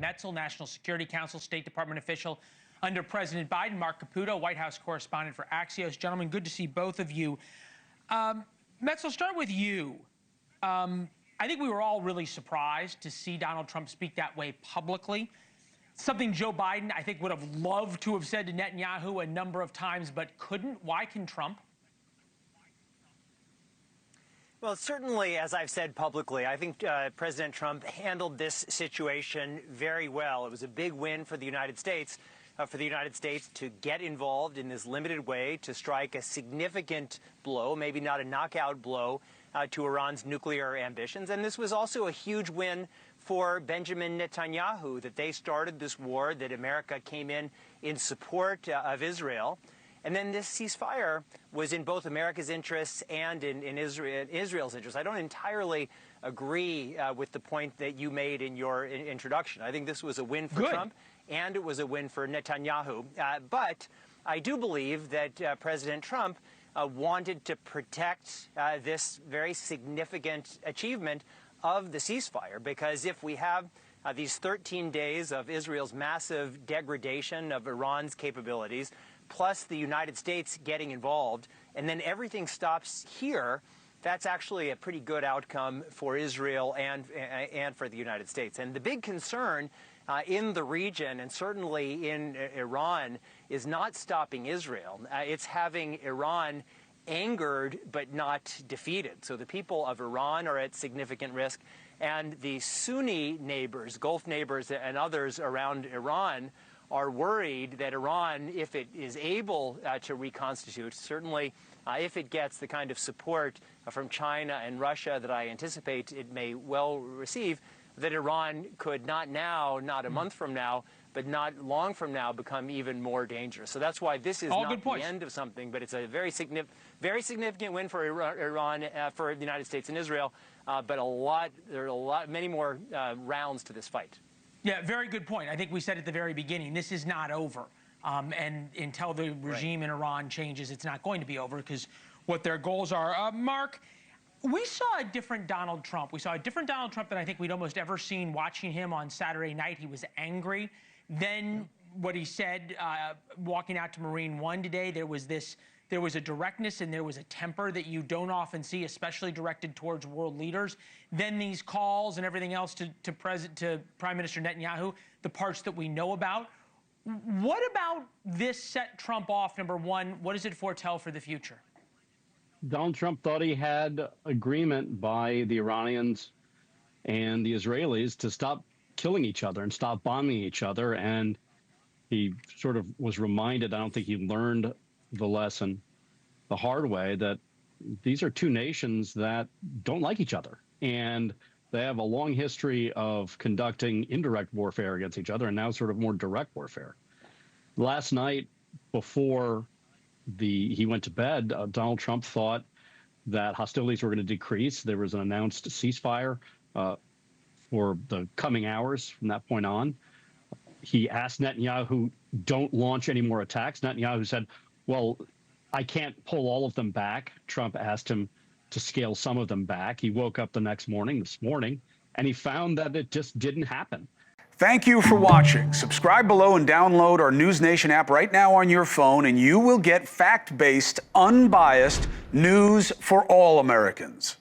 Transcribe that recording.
Metzl, National Security Council, State Department official under President Biden, Mark Caputo, White House correspondent for Axios. Gentlemen, good to see both of you. Metzl, start with you. I think we were all really surprised to see Donald Trump speak that way publicly. Something Joe Biden, I think, would have loved to have said to Netanyahu a number of times, but couldn't. Why can Trump? Well, certainly, as I've said publicly, I think President Trump handled this situation very well. It was a big win for the United States, to get involved in this limited way, to strike a significant blow, maybe not a knockout blow, to Iran's nuclear ambitions. And this was also a huge win for Benjamin Netanyahu, that they started this war, that America came in support of Israel. And then this ceasefire was in both America's interests and in Israel's interests. I don't entirely agree with the point that you made in your introduction. I think this was a win for Trump, and it was a win for Netanyahu. But I do believe that President Trump wanted to protect this very significant achievement of the ceasefire, because if we have these 13 days of Israel's massive degradation of Iran's capabilities, plus the United States getting involved, and then everything stops here, that's actually a pretty good outcome for Israel and for the United States. And the big concern in the region, and certainly in Iran, is not stopping Israel. It's having Iran angered but not defeated. So the people of Iran are at significant risk, and the Sunni neighbors, Gulf neighbors and others around Iran, are worried that Iran, if it is able to reconstitute, certainly if it gets the kind of support from China and Russia that I anticipate it may well receive, that Iran could not now, not a month from now, but not long from now, become even more dangerous. So that's why this is not the end of something, but it's a very significant win for Iran, for the United States and Israel, but there are many more rounds to this fight. Yeah, very good point. I think we said at the very beginning, this is not over. And until the regime in Iran changes, it's not going to be over, because what their goals are. Mark, we saw a different Donald Trump. We saw a different Donald Trump than I think we'd almost ever seen watching him on Saturday night. He was angry. Then what he said, walking out to Marine One today, there was a directness and there was a temper that you don't often see, especially directed towards world leaders. Then these calls and everything else to Prime Minister Netanyahu, the parts that we know about. What about this set Trump off, number one? What does it foretell for the future? Donald Trump thought he had agreement by the Iranians and the Israelis to stop killing each other and stop bombing each other. And he sort of was reminded, I don't think he learned the lesson the hard way, that these are two nations that don't like each other. And they have a long history of conducting indirect warfare against each other, and now sort of more direct warfare. Last night, before he went to bed, Donald Trump thought that hostilities were going to decrease. There was an announced ceasefire for the coming hours from that point on. He asked Netanyahu, don't launch any more attacks. Netanyahu said, well, I can't pull all of them back. Trump asked him to scale some of them back. He woke up this morning, and he found that it just didn't happen. Thank you for watching. Subscribe below and download our NewsNation app right now on your phone, and you will get fact-based, unbiased news for all Americans.